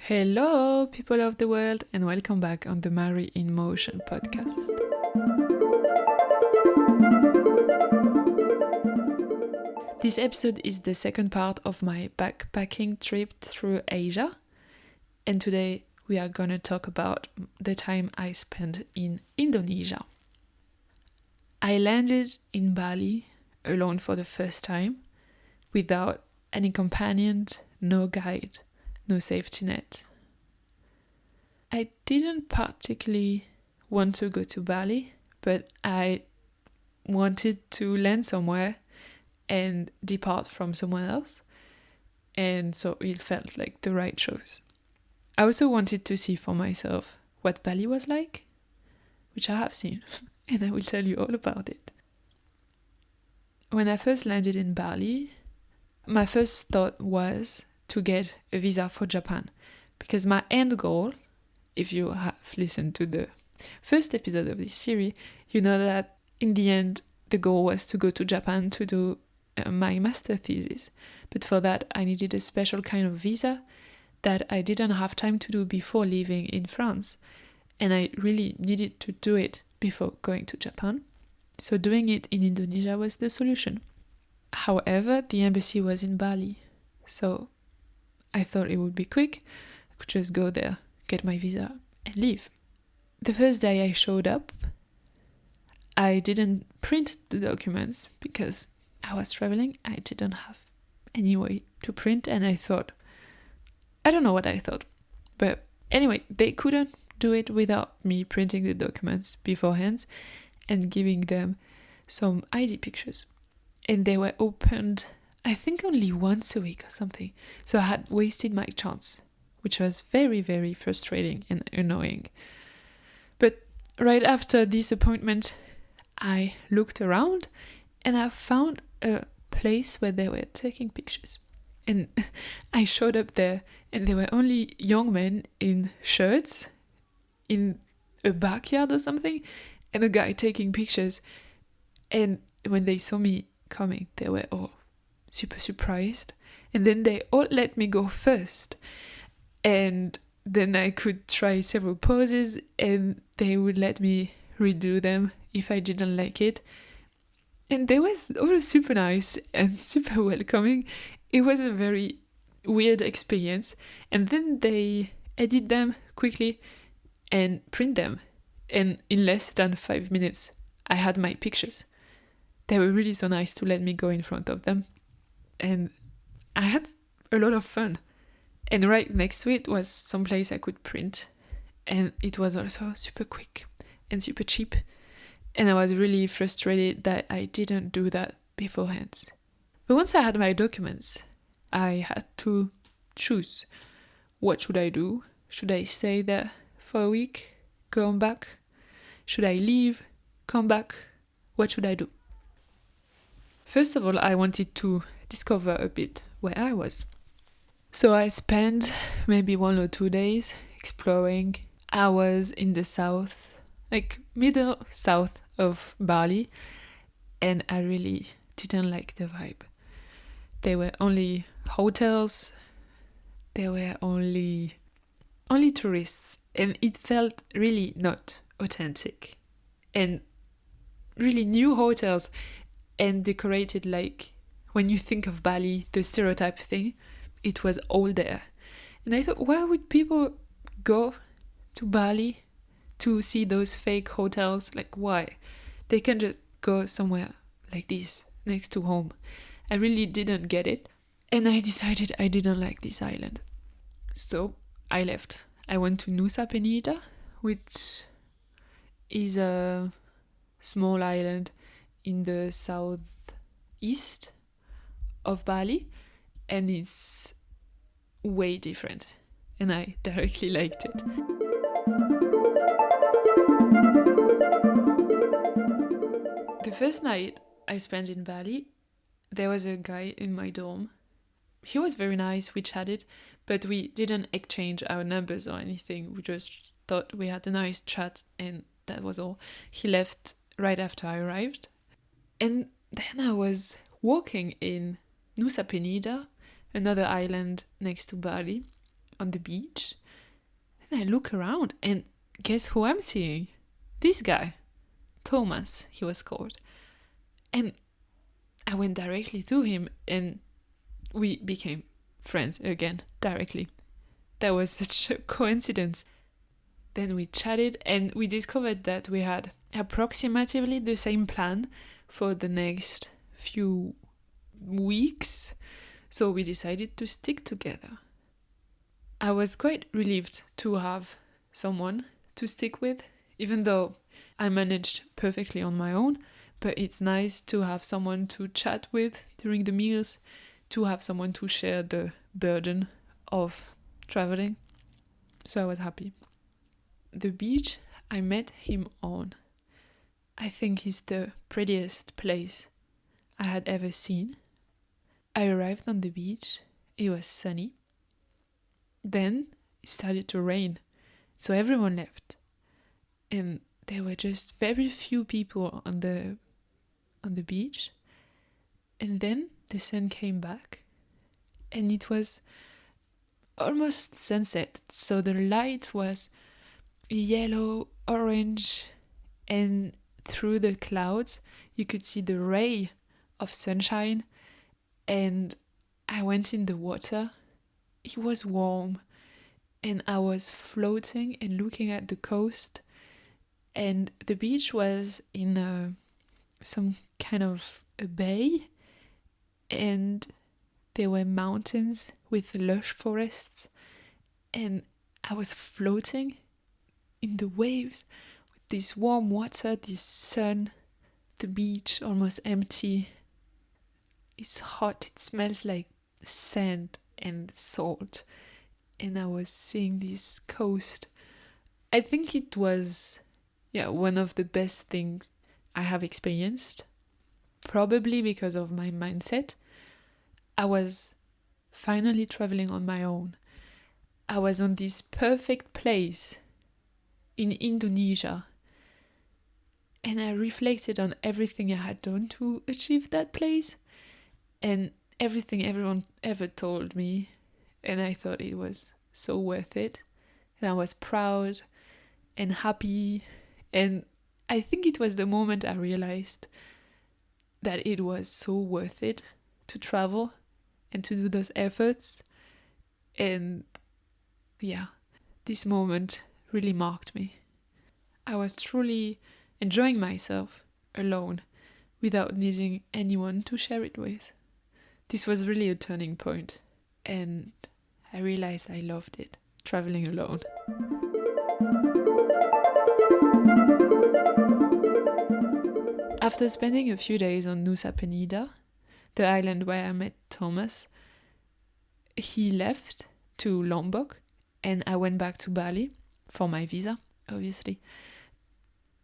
Hello, people of the world, and welcome back on the Mary in Motion podcast. This episode is the second part of my backpacking trip through Asia, and today we are going to talk about the time I spent in Indonesia. I landed in Bali alone for the first time, without any companion, no guide, no safety net. I didn't particularly want to go to Bali, but I wanted to land somewhere and depart from somewhere else, and so it felt like the right choice. I also wanted to see for myself what Bali was like, which I have seen, and I will tell you all about it. When I first landed in Bali, my first thought was to get a visa for Japan, because my end goal, if you have listened to the first episode of this series, you know that in the end the goal was to go to Japan to do my master thesis. But for that I needed a special kind of visa that I didn't have time to do before leaving in France, and I really needed to do it before going to Japan. So doing it in Indonesia was the solution. However, the embassy was in Bali, so I thought it would be quick. I could just go there, get my visa, and leave. The first day I showed up, I didn't print the documents because I was traveling. I didn't have any way to print, and I don't know what I thought. But anyway, they couldn't do it without me printing the documents beforehand and giving them some ID pictures. And they were opened, I think, only once a week or something. So I had wasted my chance, which was very, very frustrating and annoying. But right after this appointment, I looked around and I found a place where they were taking pictures. And I showed up there and there were only young men in shirts in a backyard or something, and a guy taking pictures. And when they saw me coming, they were all super surprised, and then they all let me go first, and then I could try several poses and they would let me redo them if I didn't like it. And they was all super nice and super welcoming. It was a very weird experience, and then they edit them quickly and print them, and in less than 5 minutes I had my pictures. They were really so nice to let me go in front of them, and I had a lot of fun. And right next to it was some place I could print, and it was also super quick and super cheap, and I was really frustrated that I didn't do that beforehand. But once I had my documents, I had to choose. What should I do? Should I stay there for a week, come back? Should I leave, come back? What should I do? First of all, I wanted to discover a bit where I was. So I spent maybe 1 or 2 days exploring. I was in the south, like middle south of Bali, and I really didn't like the vibe. There were only hotels, there were only tourists, and it felt really not authentic. And really new hotels and decorated like when you think of Bali, the stereotype thing, it was all there. And I thought, why would people go to Bali to see those fake hotels? Like, why? They can just go somewhere like this, next to home. I really didn't get it. And I decided I didn't like this island. So I left. I went to Nusa Penida, which is a small island in the southeast of Bali, and it's way different, and I directly liked it. The first night I spent in Bali, there was a guy in my dorm. He was very nice, we chatted, but we didn't exchange our numbers or anything. We just thought we had a nice chat, and that was all. He left right after I arrived. And then I was walking in Nusa Penida, another island next to Bali, on the beach. And I look around and guess who I'm seeing? This guy. Thomas, he was called. And I went directly to him and we became friends again, directly. That was such a coincidence. Then we chatted and we discovered that we had approximately the same plan for the next few weeks. So we decided to stick together. I was quite relieved to have someone to stick with, even though I managed perfectly on my own. But it's nice to have someone to chat with during the meals, to have someone to share the burden of traveling. So I was happy. The beach I met him on, I think is the prettiest place I had ever seen. I arrived on the beach, it was sunny. Then it started to rain, so everyone left. And there were just very few people on the beach. And then the sun came back and it was almost sunset, so the light was yellow, orange, and through the clouds you could see the ray of sunshine. And I went in the water. It was warm and I was floating and looking at the coast, and the beach was in some kind of a bay, and there were mountains with lush forests, and I was floating in the waves with this warm water, this sun, the beach almost empty. It's hot, it smells like sand and salt, and I was seeing this coast. I think it was one of the best things I have experienced, probably because of my mindset. I was finally traveling on my own. I was on this perfect place in Indonesia, and I reflected on everything I had done to achieve that place and everything everyone ever told me, and I thought it was so worth it, and I was proud and happy. And I think it was the moment I realized that it was so worth it to travel and to do those efforts. And this moment really marked me. I was truly enjoying myself alone without needing anyone to share it with. This was really a turning point, and I realized I loved it, traveling alone. After spending a few days on Nusa Penida, the island where I met Thomas, he left to Lombok and I went back to Bali for my visa, obviously.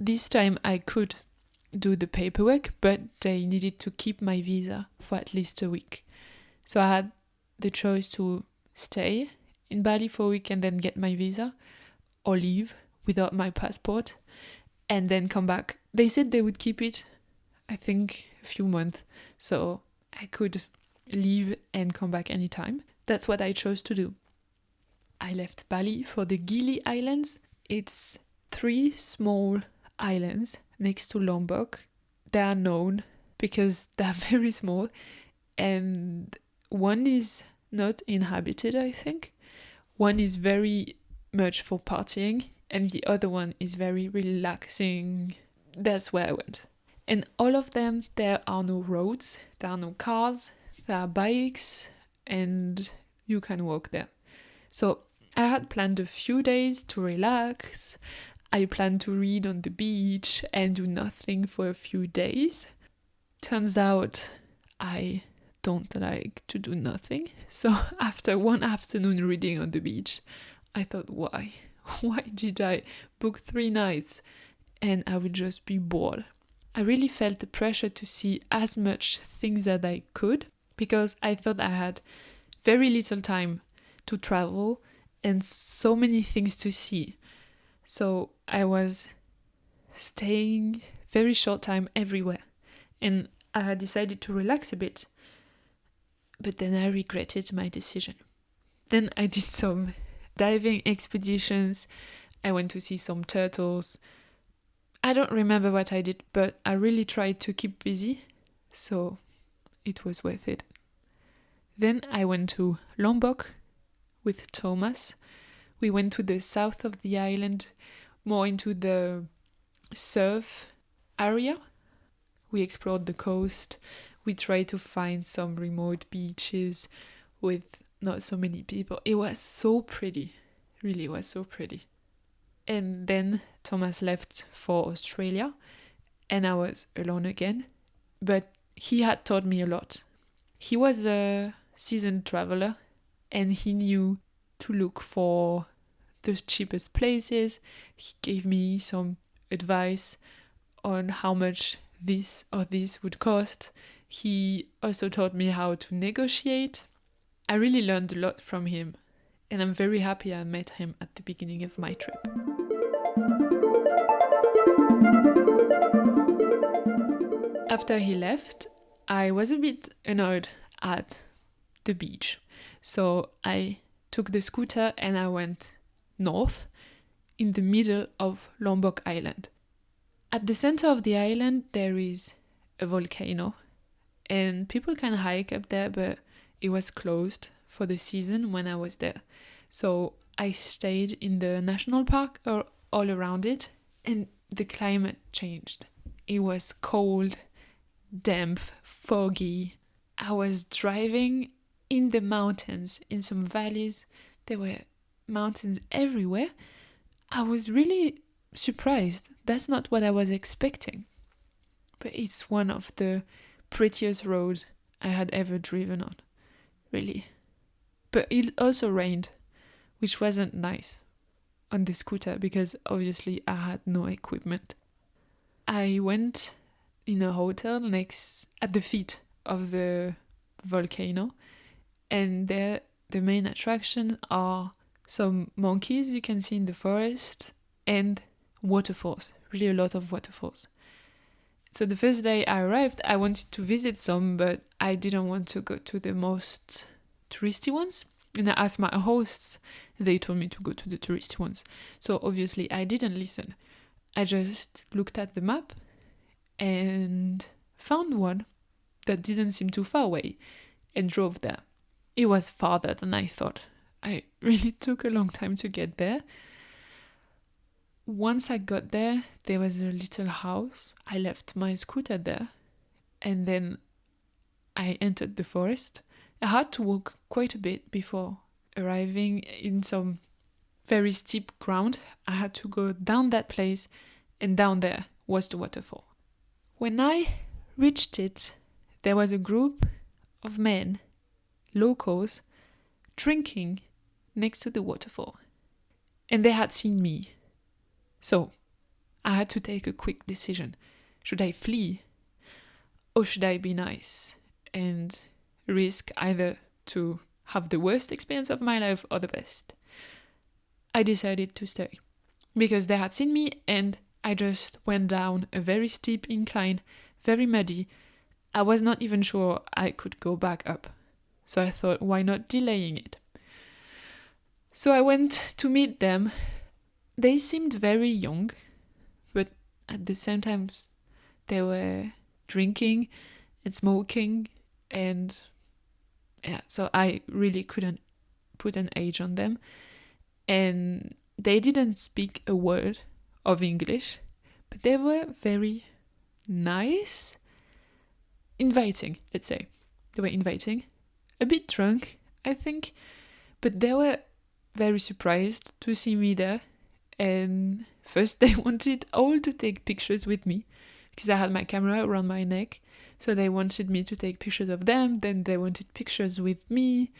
This time I could do the paperwork, but they needed to keep my visa for at least a week. So I had the choice to stay in Bali for a week and then get my visa, or leave without my passport and then come back. They said they would keep it, I think, a few months, so I could leave and come back anytime. That's what I chose to do. I left Bali for the Gili Islands. It's 3 small islands next to Lombok. They are known because they are very small, and one is not inhabited, I think. One is very much for partying, and the other one is very relaxing. That's where I went. And all of them, there are no roads, there are no cars, there are bikes, and you can walk there. So I had planned a few days to relax. I planned to read on the beach and do nothing for a few days. Turns out I don't like to do nothing. So after one afternoon reading on the beach, I thought, why? Why did I book 3 nights and I would just be bored? I really felt the pressure to see as much things as I could, because I thought I had very little time to travel and so many things to see. So I was staying very short time everywhere, and I had decided to relax a bit, but then I regretted my decision. Then I did some diving expeditions. I went to see some turtles. I don't remember what I did, but I really tried to keep busy, so it was worth it. Then I went to Lombok with Thomas. We went to the south of the island, more into the surf area. We explored the coast. We tried to find some remote beaches with not so many people. It was so pretty. Really was so pretty. And then Thomas left for Australia and I was alone again. But he had taught me a lot. He was a seasoned traveler and he knew to look for the cheapest places. He gave me some advice on how much this or this would cost. He also taught me how to negotiate. I really learned a lot from him, and I'm very happy I met him at the beginning of my trip. After he left, I was a bit annoyed at the beach. So I took the scooter and I went north in the middle of Lombok Island. At the center of the island, there is a volcano, and people can hike up there, but it was closed for the season when I was there. So I stayed in the national park or all around it, and the climate changed. It was cold, damp, foggy. I was driving in the mountains, in some valleys. There were mountains everywhere. I was really surprised. That's not what I was expecting. But it's one of the prettiest roads I had ever driven on. Really. But it also rained, which wasn't nice on the scooter because obviously I had no equipment. I went in a hotel at the feet of the volcano, and there the main attraction are some monkeys you can see in the forest and waterfalls, really a lot of waterfalls. So the first day I arrived, I wanted to visit some, but I didn't want to go to the most touristy ones. And I asked my hosts, and they told me to go to the touristy ones. So obviously I didn't listen. I just looked at the map and found one that didn't seem too far away and drove there. It was farther than I thought. I really took a long time to get there. Once I got there, there was a little house. I left my scooter there and then I entered the forest. I had to walk quite a bit before arriving in some very steep ground. I had to go down that place, and down there was the waterfall. When I reached it, there was a group of men, locals, drinking next to the waterfall. And they had seen me. So I had to take a quick decision. Should I flee? Or should I be nice and risk either to have the worst experience of my life or the best? I decided to stay because they had seen me and I just went down a very steep incline, very muddy. I was not even sure I could go back up. So I thought, why not delaying it? So I went to meet them. They seemed very young, but at the same time they were drinking and smoking, and so I really couldn't put an age on them. And they didn't speak a word of English, but they were very nice, inviting, let's say. They were inviting, a bit drunk, I think, but they were very surprised to see me there. And first they wanted all to take pictures with me because I had my camera around my neck. So they wanted me to take pictures of them. Then they wanted pictures with me.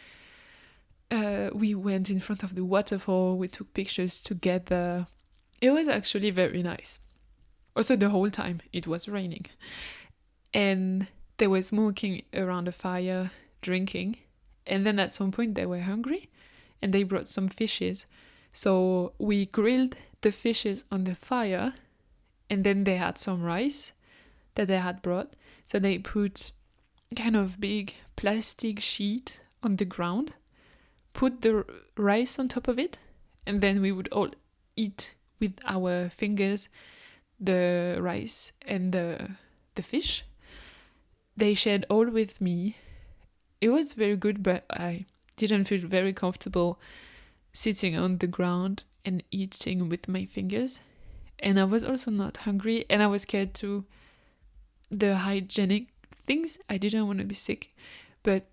We went in front of the waterfall. We took pictures together. It was actually very nice. Also, the whole time it was raining. And they were smoking around a fire, drinking. And then at some point they were hungry and they brought some fishes. So we grilled the fishes on the fire, and then they had some rice that they had brought. So they put kind of big plastic sheet on the ground, put the rice on top of it, and then we would all eat with our fingers the rice and the fish. They shared all with me. It was very good, but I didn't feel very comfortable sitting on the ground and eating with my fingers. And I was also not hungry, and I was scared to the hygienic things. I didn't want to be sick, but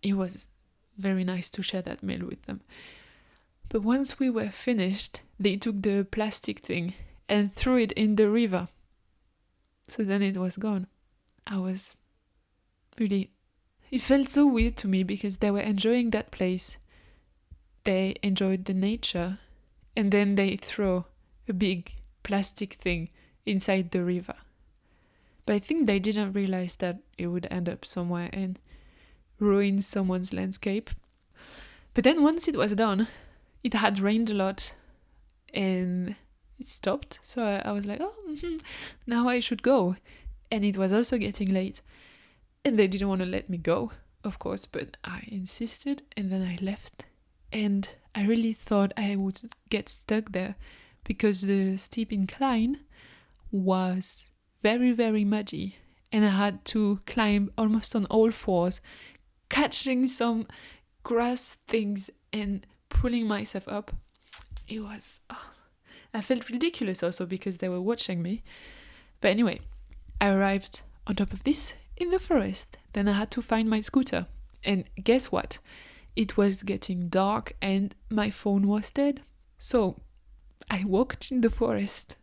it was very nice to share that meal with them. But once we were finished, they took the plastic thing and threw it in the river. So then it was gone. It felt so weird to me because they were enjoying that place. They enjoyed the nature, and then they throw a big plastic thing inside the river. But I think they didn't realize that it would end up somewhere and ruin someone's landscape. But then once it was done, it had rained a lot and it stopped. So I was like, now I should go. And it was also getting late. And they didn't want to let me go, of course, but I insisted, and then I left. And I really thought I would get stuck there because the steep incline was very, very muddy, and I had to climb almost on all fours, catching some grass things and pulling myself up. It was... I felt ridiculous also because they were watching me. But anyway, I arrived on top of this in the forest. Then I had to find my scooter. And guess what? It was getting dark and my phone was dead. So I walked in the forest,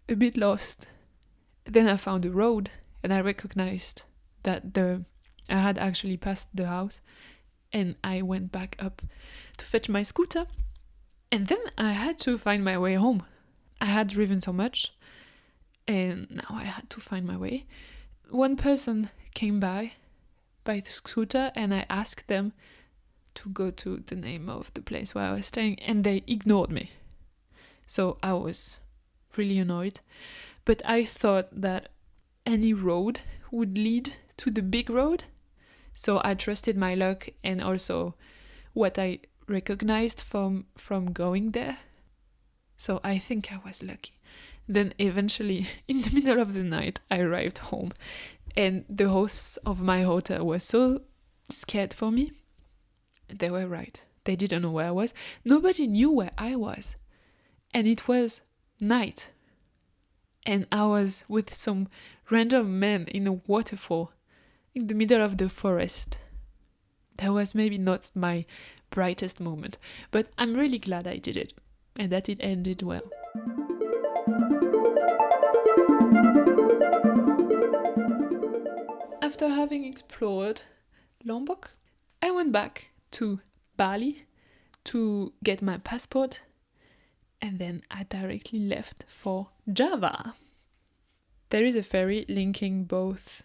a bit lost. Then I found a road and I recognized that I had actually passed the house, and I went back up to fetch my scooter. And then I had to find my way home. I had driven so much and now I had to find my way. One person came by the scooter, and I asked them to go to the name of the place where I was staying, and they ignored me. So I was really annoyed. But I thought that any road would lead to the big road. So I trusted my luck and also what I recognized from going there. So I think I was lucky. Then eventually, in the middle of the night, I arrived home, and the hosts of my hotel were so scared for me. They were right. They didn't know where I was. Nobody knew where I was. And it was night. And I was with some random man in a waterfall in the middle of the forest. That was maybe not my brightest moment, but I'm really glad I did it and that it ended well. After having explored Lombok, I went back to Bali to get my passport, and then I directly left for Java. There is a ferry linking both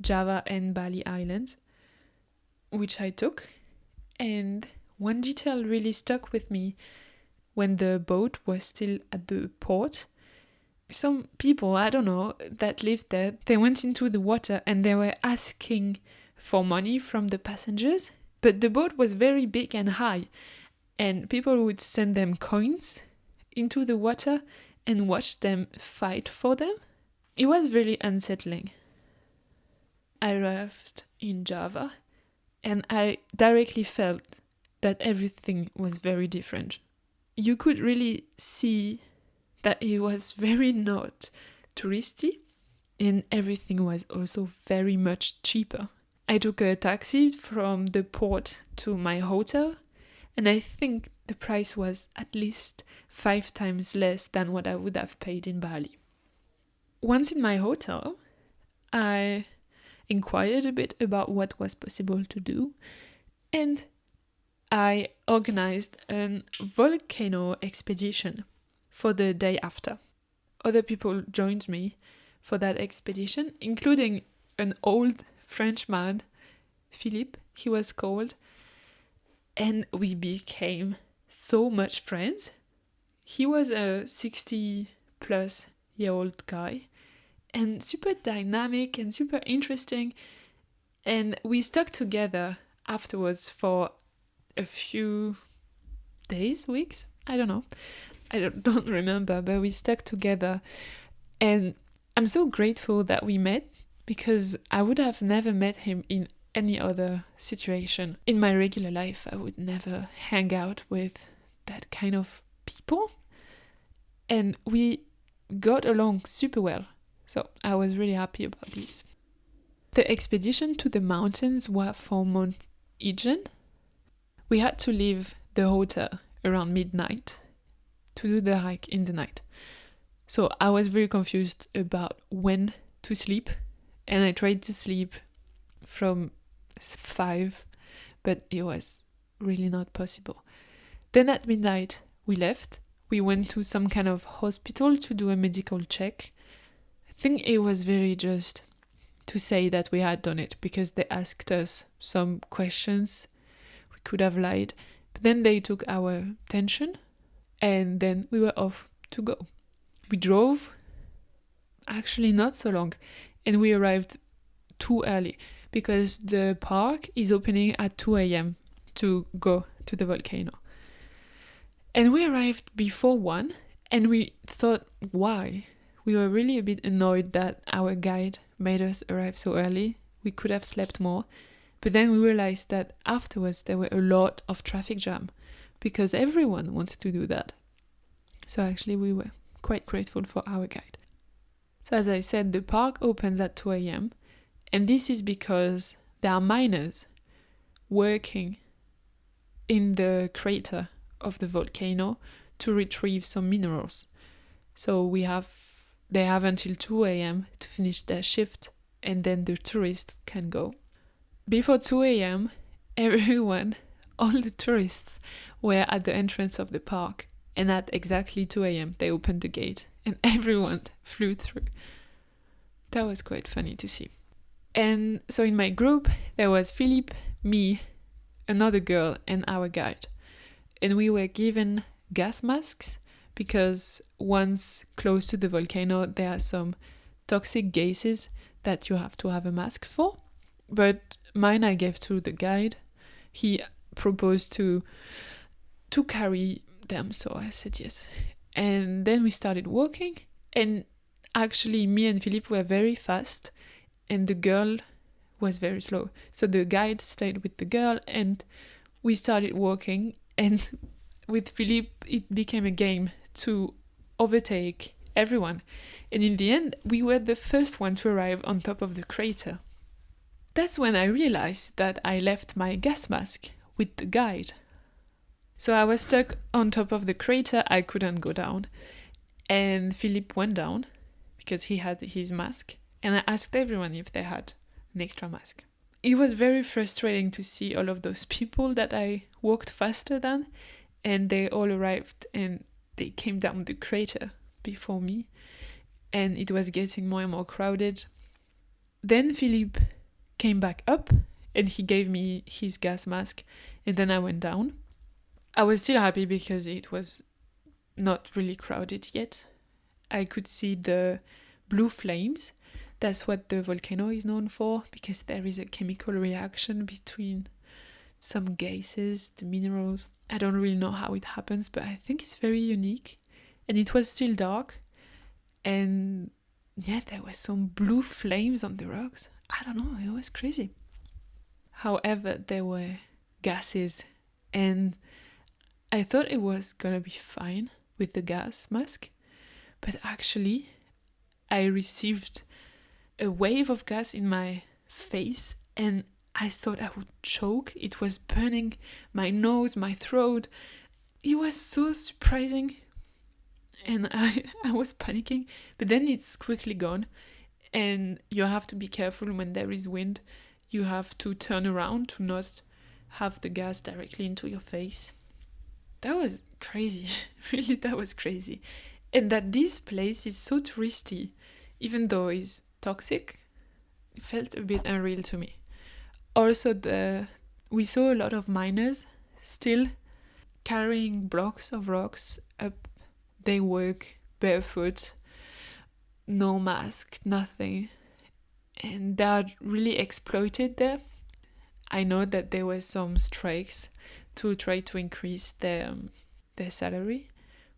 Java and Bali Islands, which I took, and one detail really stuck with me. When the boat was still at the port, some people, I don't know, that lived there, they went into the water and they were asking for money from the passengers, but the boat was very big and high, and people would send them coins into the water and watch them fight for them. It was really unsettling. I arrived in Java and I directly felt that everything was very different. You could really see that it was very not touristy, and everything was also very much cheaper. I took a taxi from the port to my hotel, and I think the price was at least 5 times less than what I would have paid in Bali. Once in my hotel, I inquired a bit about what was possible to do, and I organized a volcano expedition for the day after. Other people joined me for that expedition, including an old French man, Philippe, he was called, and we became so much friends. He was a 60-plus-year-old guy, and super dynamic and super interesting, and we stuck together afterwards for a few days, weeks, I don't know. I don't remember, but we stuck together. And I'm so grateful that we met, because I would have never met him in any other situation. In my regular life, I would never hang out with that kind of people. And we got along super well. So I was really happy about this. The expedition to the mountains was for Mount Ijen. We had to leave the hotel around midnight to do the hike in the night. So I was very confused about when to sleep, and I tried to sleep from 5, but it was really not possible. Then at midnight we left. We went to some kind of hospital to do a medical check. I think it was very just to say that we had done it, because they asked us some questions. We could have lied, but then they took our tension, and then we were off to go. We drove actually not so long, and we arrived too early, because the park is opening at 2 a.m. to go to the volcano. And we arrived before 1, and we thought, why? We were really a bit annoyed that our guide made us arrive so early. We could have slept more. But then we realized that afterwards there were a lot of traffic jam, because everyone wants to do that. So actually we were quite grateful for our guide. So as I said, the park opens at 2 a.m. and this is because there are miners working in the crater of the volcano to retrieve some minerals. So they have until 2 a.m. to finish their shift, and then the tourists can go. Before 2 a.m., all the tourists were at the entrance of the park, and at exactly 2 a.m. they opened the gate and everyone flew through. That was quite funny to see. And so in my group there was Philippe, me, another girl, and our guide. And we were given gas masks, because once close to the volcano there are some toxic gases that you have to have a mask for. But mine I gave to the guide. He proposed to carry them, so I said yes. And then we started walking, and actually me and Philippe were very fast and the girl was very slow. So the guide stayed with the girl and we started walking, and with Philippe it became a game to overtake everyone. And in the end we were the first one to arrive on top of the crater. That's when I realized that I left my gas mask with the guide. So I was stuck on top of the crater, I couldn't go down. And Philippe went down because he had his mask, and I asked everyone if they had an extra mask. It was very frustrating to see all of those people that I walked faster than, and they all arrived and they came down the crater before me, and it was getting more and more crowded. Then Philippe came back up and he gave me his gas mask, and then I went down. I was still happy because it was not really crowded yet. I could see the blue flames. That's what the volcano is known for, because there is a chemical reaction between some gases, the minerals. I don't really know how it happens, but I think it's very unique. And it was still dark. And yeah, there were some blue flames on the rocks. I don't know, it was crazy. However, there were gases, and I thought it was gonna be fine with the gas mask, but actually I received a wave of gas in my face and I thought I would choke. It was burning my nose, my throat. It was so surprising, and I was panicking, but then it's quickly gone. And you have to be careful when there is wind. You have to turn around to not have the gas directly into your face. That was crazy. Really, that was crazy. And that this place is so touristy, even though it's toxic, it felt a bit unreal to me. Also, we saw a lot of miners still carrying blocks of rocks up. They work barefoot, no mask, nothing. And they are really exploited there. I know that there were some strikes to try to increase their salary,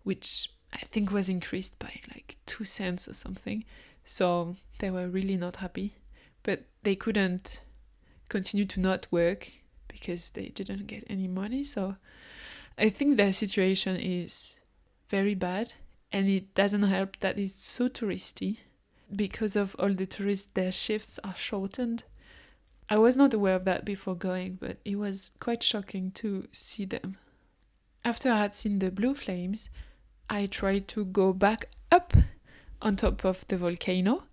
which I think was increased by like 2 cents or something. So they were really not happy, but they couldn't continue to not work because they didn't get any money. So I think their situation is very bad, and it doesn't help that it's so touristy. Because of all the tourists, their shifts are shortened. I was not aware of that before going, but it was quite shocking to see them. After I had seen the blue flames, I tried to go back up on top of the volcano.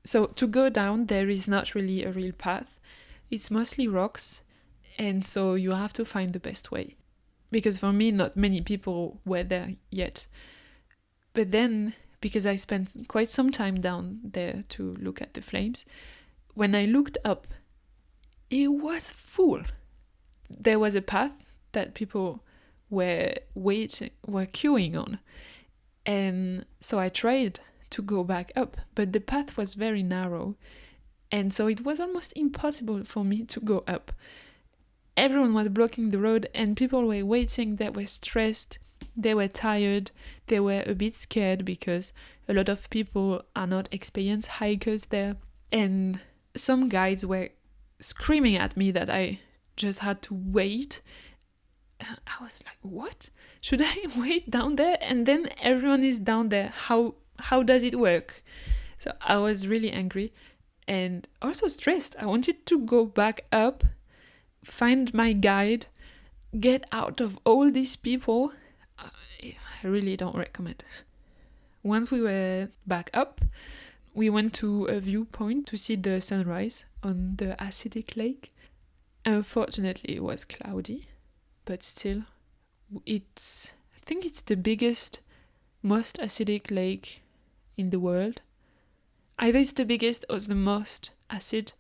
So to go down, there is not really a real path. It's mostly rocks, and so you have to find the best way. Because for me, not many people were there yet. But then, because I spent quite some time down there to look at the flames, when I looked up, it was full. There was a path that people were queuing on. And so I tried to go back up, but the path was very narrow. And so it was almost impossible for me to go up. Everyone was blocking the road, and people were waiting. They were stressed, they were tired, they were a bit scared because a lot of people are not experienced hikers there. And some guides were screaming at me that I just had to wait. I was like, what? Should I wait down there? And then everyone is down there. How does it work? So I was really angry and also stressed. I wanted to go back up, find my guide, get out of all these people. I really don't recommend. Once we were back up, we went to a viewpoint to see the sunrise on the acidic lake. Unfortunately, it was cloudy, but still, I think it's the biggest, most acidic lake in the world. Either it's the biggest or the most acid.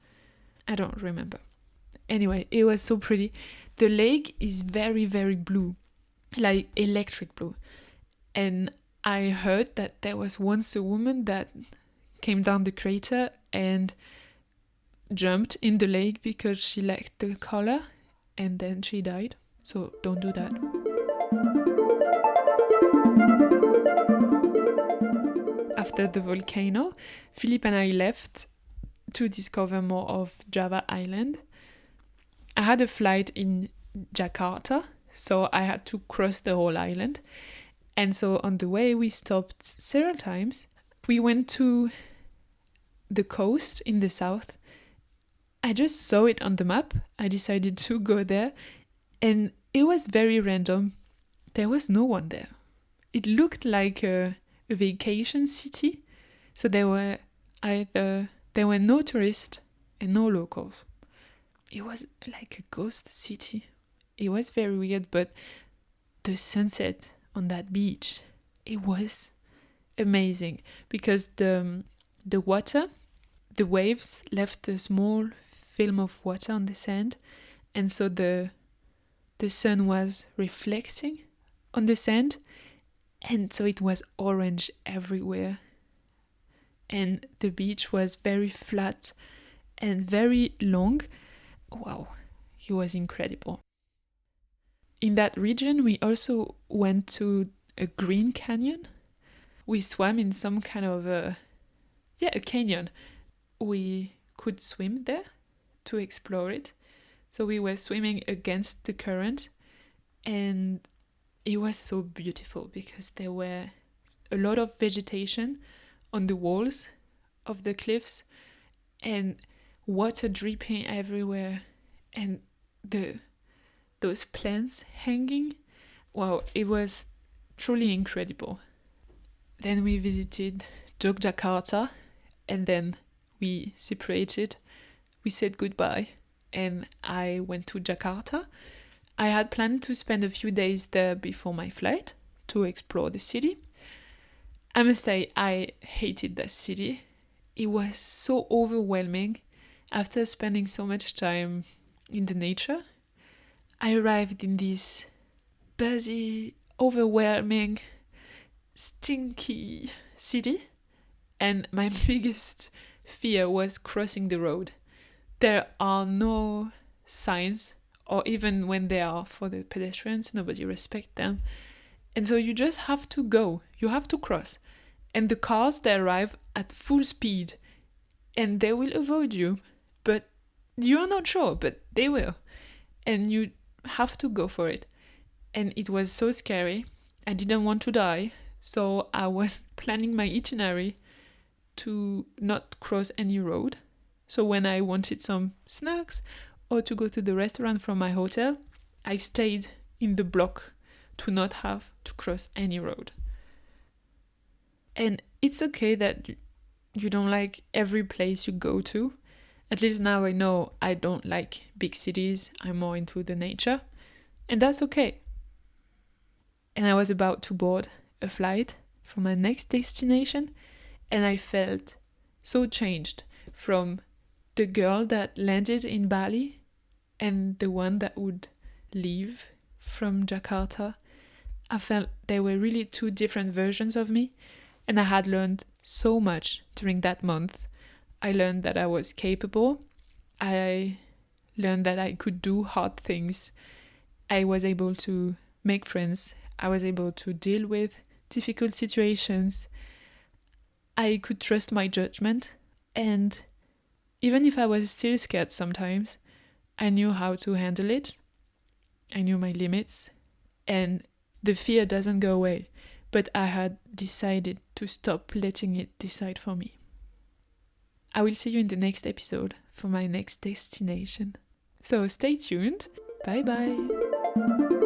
I don't remember. Anyway, it was so pretty. The lake is very, very blue, like electric blue. And I heard that there was once a woman that came down the crater and jumped in the lake because she liked the color, and then she died. So don't do that. After the volcano, Philip and I left to discover more of Java Island. I had a flight in Jakarta, so I had to cross the whole island. And so on the way, we stopped several times. We went to the coast in the south. I just saw it on the map. I decided to go there, and it was very random. There was no one there. It looked like a vacation city, so there were no tourists and no locals. It was like a ghost city. It was very weird, but the sunset on that beach, it was amazing because the water, the waves left a small film of water on the sand, and so the sun was reflecting on the sand, and so it was orange everywhere. And the beach was very flat and very long. Wow, it was incredible. In that region, we also went to a green canyon. We swam in some kind of a canyon. We could swim there to explore it. So we were swimming against the current, and it was so beautiful because there were a lot of vegetation on the walls of the cliffs and water dripping everywhere, and those plants hanging. Wow, it was truly incredible. Then we visited Yogyakarta, and then we separated. We said goodbye, and I went to Jakarta. I had planned to spend a few days there before my flight to explore the city. I must say, I hated that city. It was so overwhelming. After spending so much time in the nature, I arrived in this busy, overwhelming, stinky city, and my biggest fear was crossing the road. There are no signs or even when they are for the pedestrians, nobody respects them. And so you just have to go, you have to cross. And the cars, they arrive at full speed and they will avoid you, but you're not sure, but they will. And you have to go for it. And it was so scary. I didn't want to die, so I was planning my itinerary to not cross any road. So when I wanted some snacks or to go to the restaurant from my hotel, I stayed in the block to not have to cross any road. And it's okay that you don't like every place you go to. At least now I know I don't like big cities. I'm more into the nature. And that's okay. And I was about to board a flight for my next destination, and I felt so changed from the girl that landed in Bali and the one that would leave from Jakarta. I felt they were really two different versions of me, and I had learned so much during that month. I learned that I was capable. I learned that I could do hard things. I was able to make friends. I was able to deal with difficult situations. I could trust my judgment, and even if I was still scared sometimes, I knew how to handle it. I knew my limits, and the fear doesn't go away, but I had decided to stop letting it decide for me. I will see you in the next episode for my next destination. So stay tuned. Bye bye.